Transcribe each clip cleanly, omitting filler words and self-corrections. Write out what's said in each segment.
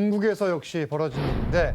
중국에서 역시 벌어진 일인데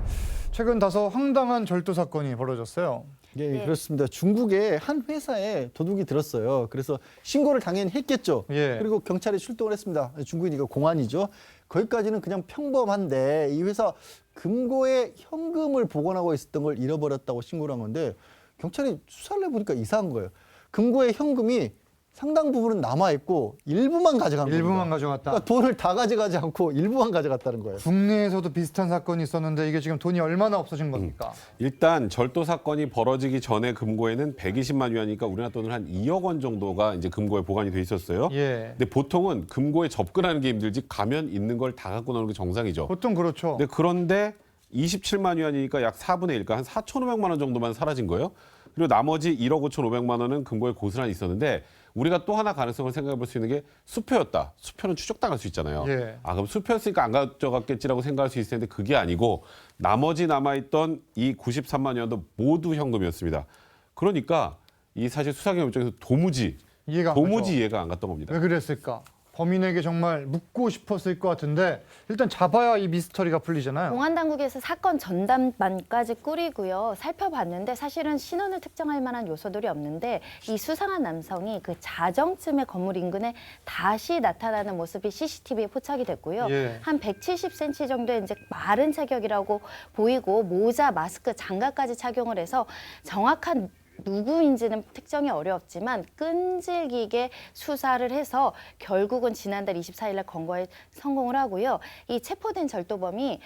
최근 다소 황당한 절도 사건이 벌어졌어요. 예, 네. 그렇습니다. 중국의 한 회사에 도둑이 들었어요. 그래서 신고를 당연히 했겠죠. 예. 그리고 경찰이 출동을 했습니다. 중국이니까 공안이죠. 거기까지는 그냥 평범한데 이 회사 금고에 현금을 보관하고 있었던 걸 잃어버렸다고 신고를 한 건데 경찰이 수사를 해보니까 이상한 거예요. 금고에 현금이 상당 부분은 남아있고 일부만 가져간 겁니다. 일부만 가져갔다. 그러니까 돈을 다 가져가지 않고 일부만 가져갔다는 거예요. 국내에서도 비슷한 사건이 있었는데 이게 지금 돈이 얼마나 없어진 겁니까? 일단 절도 사건이 벌어지기 전에 금고에는 120만 위안이니까 우리나라 돈으로 한 2억 원 정도가 이제 금고에 보관이 돼 있었어요. 예. 근데 보통은 금고에 접근하는 게 힘들지 가면 있는 걸 다 갖고 나오는 게 정상이죠. 보통 그렇죠. 그런데 27만 위안이니까 약 4분의 1, 그러니까 한 4,500만 원 정도만 사라진 거예요. 그리고 나머지 1억 5,500만 원은 금고에 고스란히 있었는데 우리가 또 하나 가능성을 생각해 볼 수 있는 게 수표였다. 수표는 추적당할 수 있잖아요. 예. 그럼 수표였으니까 안 가져갔겠지라고 생각할 수 있을 텐데 그게 아니고 나머지 남아있던 이 93만 위안도 모두 현금이었습니다. 그러니까 이 사실 수사기관 입장에서 도무지 이해가 안 가죠. 이해가 안 갔던 겁니다. 왜 그랬을까? 범인에게 정말 묻고 싶었을 것 같은데 일단 잡아야 이 미스터리가 풀리잖아요. 공안 당국에서 사건 전담반까지 꾸리고요. 살펴봤는데 사실은 신원을 특정할 만한 요소들이 없는데 이 수상한 남성이 그 자정쯤에 건물 인근에 다시 나타나는 모습이 CCTV에 포착이 됐고요. 예. 한 170cm 정도의 이제 마른 체격이라고 보이고 모자, 마스크, 장갑까지 착용을 해서 정확한 누구인지는 특정이 어려웠지만 끈질기게 수사를 해서 결국은 지난달 24일 날 검거에 성공을 하고요. 이 체포된 절도범이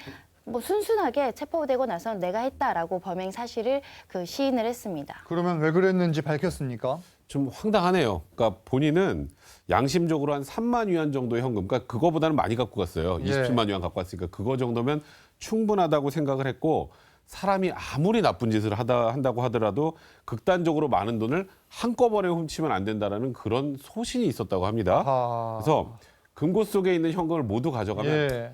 뭐 순순하게 체포되고 나서 내가 했다라고 범행 사실을 시인을 했습니다. 그러면 왜 그랬는지 밝혔습니까? 좀 황당하네요. 그러니까 본인은 양심적으로 한 3만 위안 정도의 현금, 그러니까 그거보다는 많이 갖고 갔어요. 예. 27만 위안 갖고 갔으니까 그거 정도면 충분하다고 생각을 했고 사람이 아무리 나쁜 짓을 한다고 하더라도 극단적으로 많은 돈을 한꺼번에 훔치면 안 된다라는 그런 소신이 있었다고 합니다. 아. 그래서 금고 속에 있는 현금을 모두 가져가면 예.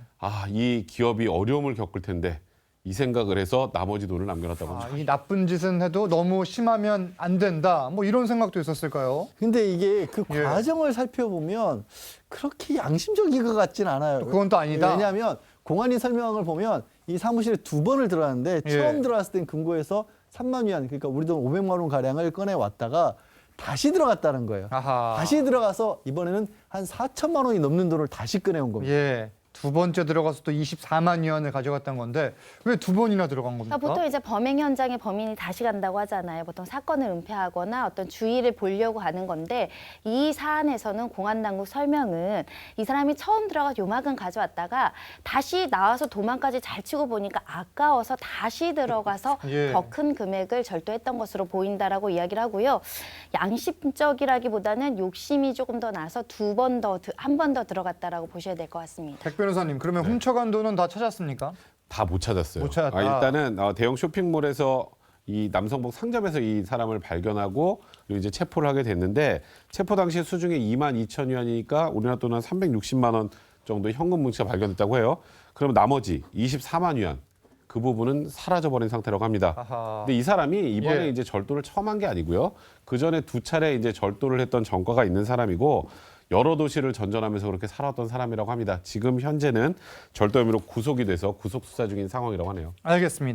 이 기업이 어려움을 겪을 텐데 이 생각을 해서 나머지 돈을 남겨놨다고 합니다. 이 나쁜 짓은 해도 너무 심하면 안 된다. 뭐 이런 생각도 있었을까요? 근데 이게 그 예. 과정을 살펴보면 그렇게 양심적인 것 같진 않아요. 그건 또 아니다. 왜냐하면 공안이 설명을 보면 이 사무실에 2번을 들어갔는데 예. 처음 들어갔을 땐 금고에서 3만 위안, 그러니까 우리 돈 500만 원 가량을 꺼내 왔다가 다시 들어갔다는 거예요. 아하. 다시 들어가서 이번에는 한 4천만 원이 넘는 돈을 다시 꺼내온 겁니다. 예. 두 번째 들어가서 또 24만 위안을 가져갔던 건데 왜 두 번이나 들어간 겁니까? 그러니까 보통 이제 범행 현장에 범인이 다시 간다고 하잖아요. 보통 사건을 은폐하거나 어떤 주의를 보려고 하는 건데 이 사안에서는 공안 당국 설명은 이 사람이 처음 들어가 요만큼 가져왔다가 다시 나와서 도망까지 잘 치고 보니까 아까워서 다시 들어가서 예. 더 큰 금액을 절도했던 것으로 보인다라고 이야기를 하고요. 양심적이라기보다는 욕심이 조금 더 나서 한 번 더 들어갔다라고 보셔야 될 것 같습니다. 백 변호사님, 그러면 훔쳐간 돈은 다 찾았습니까? 다 못 찾았어요. 못 찾았다. 일단은 대형 쇼핑몰에서 이 남성복 상점에서 이 사람을 발견하고 그리고 이제 체포를 하게 됐는데 체포 당시 수중에 2만 2천 위안이니까 우리나라 돈 한 360만 원 정도의 현금 뭉치가 발견됐다고 해요. 그럼 나머지 24만 위안 그 부분은 사라져버린 상태라고 합니다. 아하. 근데 이 사람이 이번에 예. 이제 절도를 처음 한 게 아니고요. 그 전에 2차례 이제 절도를 했던 전과가 있는 사람이고 여러 도시를 전전하면서 그렇게 살았던 사람이라고 합니다. 지금 현재는 절도 혐의로 구속이 돼서 구속 수사 중인 상황이라고 하네요. 알겠습니다.